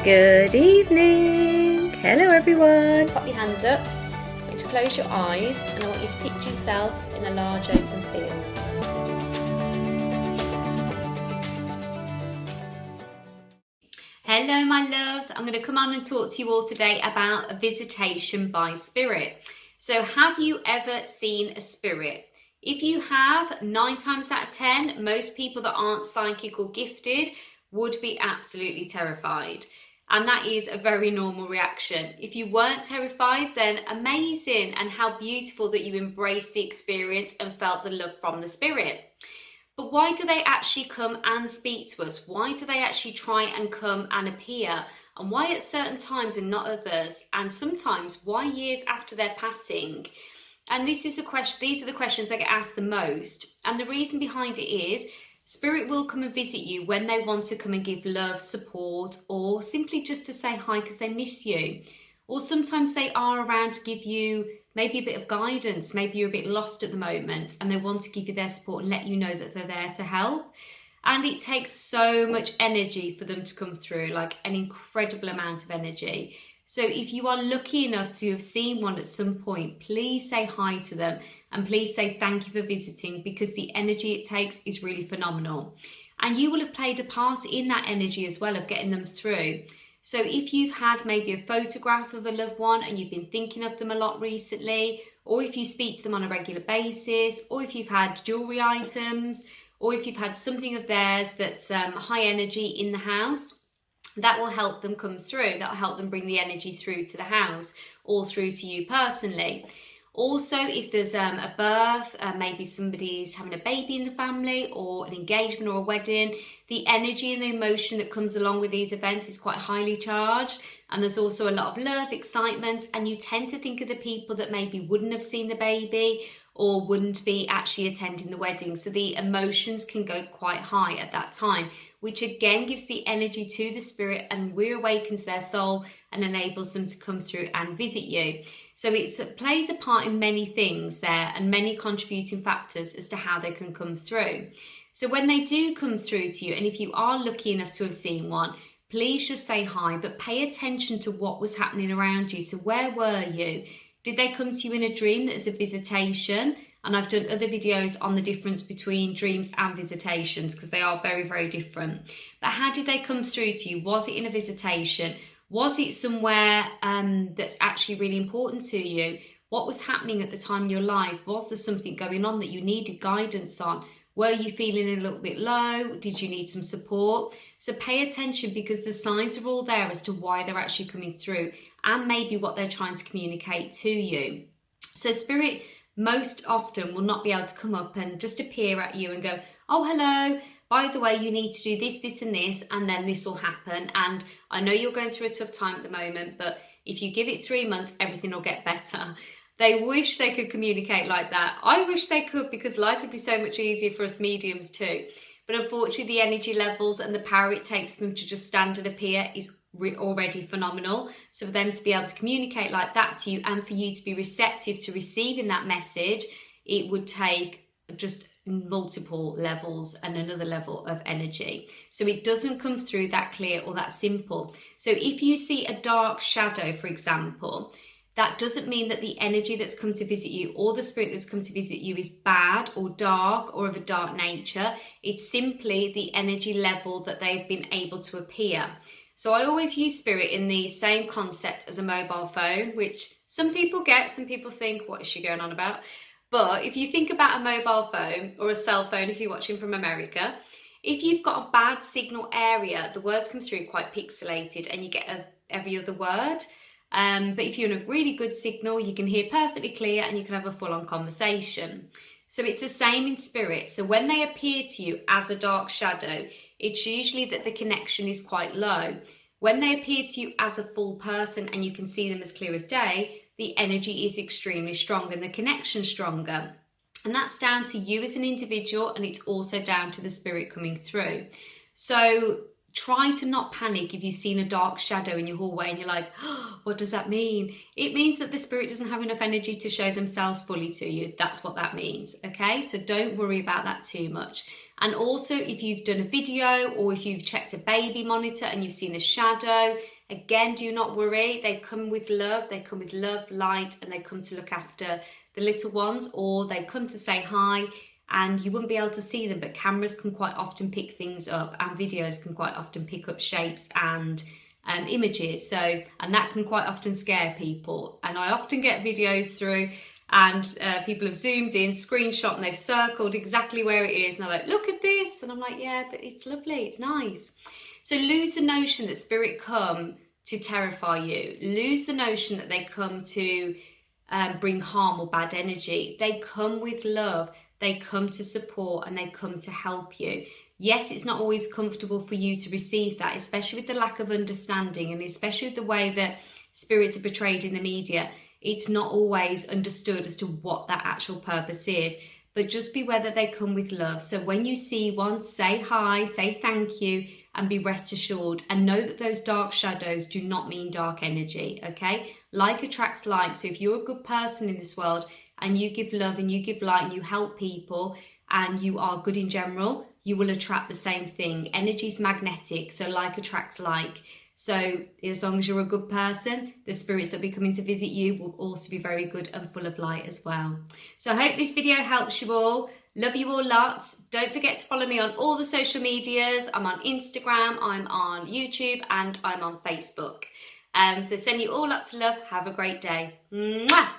Good evening. Hello everyone. Pop your hands up. I want you to close your eyes and I want you to picture yourself in a large open field. Hello my loves. I'm going to come on and talk to you all today about a visitation by spirit. So have you ever seen a spirit? If you have, 9 times out of 10, most people that aren't psychic or gifted would be absolutely terrified. And that is a very normal reaction. If you weren't terrified, then amazing, and how beautiful that you embraced the experience and felt the love from the spirit. But why do they actually come and speak to us? Why do they actually try and come and appear? And why at certain times and not others? And sometimes why years after their passing? And these are the questions I get asked the most. And the reason behind it is spirit will come and visit you when they want to come and give love, support, or simply just to say hi because they miss you. Or sometimes they are around to give you maybe a bit of guidance. Maybe you're a bit lost at the moment and they want to give you their support and let you know that they're there to help. And it takes so much energy for them to come through, like an incredible amount of energy. So if you are lucky enough to have seen one at some point, please say hi to them and please say thank you for visiting, because the energy it takes is really phenomenal. And you will have played a part in that energy as well of getting them through. So if you've had maybe a photograph of a loved one and you've been thinking of them a lot recently, or if you speak to them on a regular basis, or if you've had jewellery items, or if you've had something of theirs that's high energy in the house, that will help them come through. That will help them bring the energy through to the house or through to you personally. Also, if there's a birth, maybe somebody's having a baby in the family, or an engagement or a wedding, the energy and the emotion that comes along with these events is quite highly charged. And there's also a lot of love, excitement, and you tend to think of the people that maybe wouldn't have seen the baby or wouldn't be actually attending the wedding. So the emotions can go quite high at that time, which again gives the energy to the spirit and reawakens their soul and enables them to come through and visit you. So it plays a part in many things there and many contributing factors as to how they can come through. So when they do come through to you, and if you are lucky enough to have seen one, please just say hi, but pay attention to what was happening around you. So where were you? Did they come to you in a dream that is a visitation? And I've done other videos on the difference between dreams and visitations because they are very, very different. But how did they come through to you? Was it in a visitation? Was it somewhere that's actually really important to you? What was happening at the time in your life? Was there something going on that you needed guidance on? Were you feeling a little bit low? Did you need some support? So pay attention, because the signs are all there as to why they're actually coming through and maybe what they're trying to communicate to you. So spirit most often will not be able to come up and just appear at you and go, oh, hello, by the way, you need to do this, this and this, and then this will happen. And I know you're going through a tough time at the moment, but if you give it 3 months, everything will get better. They wish they could communicate like that. I wish they could, because life would be so much easier for us mediums too. But unfortunately, the energy levels and the power it takes them to just stand and appear is already phenomenal. So for them to be able to communicate like that to you and for you to be receptive to receiving that message, it would take just multiple levels and another level of energy. So it doesn't come through that clear or that simple. So if you see a dark shadow, for example, that doesn't mean that the energy that's come to visit you or the spirit that's come to visit you is bad or dark or of a dark nature. It's simply the energy level that they've been able to appear. So I always use spirit in the same concept as a mobile phone, which some people get, some people think, what is she going on about? But if you think about a mobile phone or a cell phone, if you're watching from America, if you've got a bad signal area, the words come through quite pixelated and you get every other word. But if you're in a really good signal, you can hear perfectly clear and you can have a full-on conversation. So it's the same in spirit. So when they appear to you as a dark shadow, it's usually that the connection is quite low. When they appear to you as a full person and you can see them as clear as day, the energy is extremely strong and the connection stronger. And that's down to you as an individual, and it's also down to the spirit coming through. So try to not panic if you've seen a dark shadow in your hallway and you're like, oh, what does that mean? It means that the spirit doesn't have enough energy to show themselves fully to you. That's what that means, okay? So don't worry about that too much. And also, if you've done a video or if you've checked a baby monitor and you've seen a shadow, Again, do not worry. They come with love. They come with love, light, and they come to look after the little ones, or they come to say hi, and you wouldn't be able to see them, but cameras can quite often pick things up, and videos can quite often pick up shapes and images. So, and that can quite often scare people. And I often get videos through, and people have zoomed in, screenshot, and they've circled exactly where it is, and they're like, look at this, and I'm like, yeah, but it's lovely, it's nice. So lose the notion that spirit come to terrify you. Lose the notion that they come to bring harm or bad energy. They come with love, they come to support, and they come to help you. Yes, it's not always comfortable for you to receive that, especially with the lack of understanding, and especially with the way that spirits are portrayed in the media. It's not always understood as to what that actual purpose is, but just be aware that they come with love. So when you see one, say hi, say thank you, and be rest assured, and know that those dark shadows do not mean dark energy, okay? Like attracts like. So if you're a good person in this world, and you give love and you give light and you help people, and you are good in general, you will attract the same thing. Energy is magnetic, so like attracts like. So as long as you're a good person, the spirits that be coming to visit you will also be very good and full of light as well. So I hope this video helps you all. Love you all lots. Don't forget to follow me on all the social medias. I'm on Instagram, I'm on YouTube, and I'm on Facebook. So send you all lots of love. Have a great day. Mwah!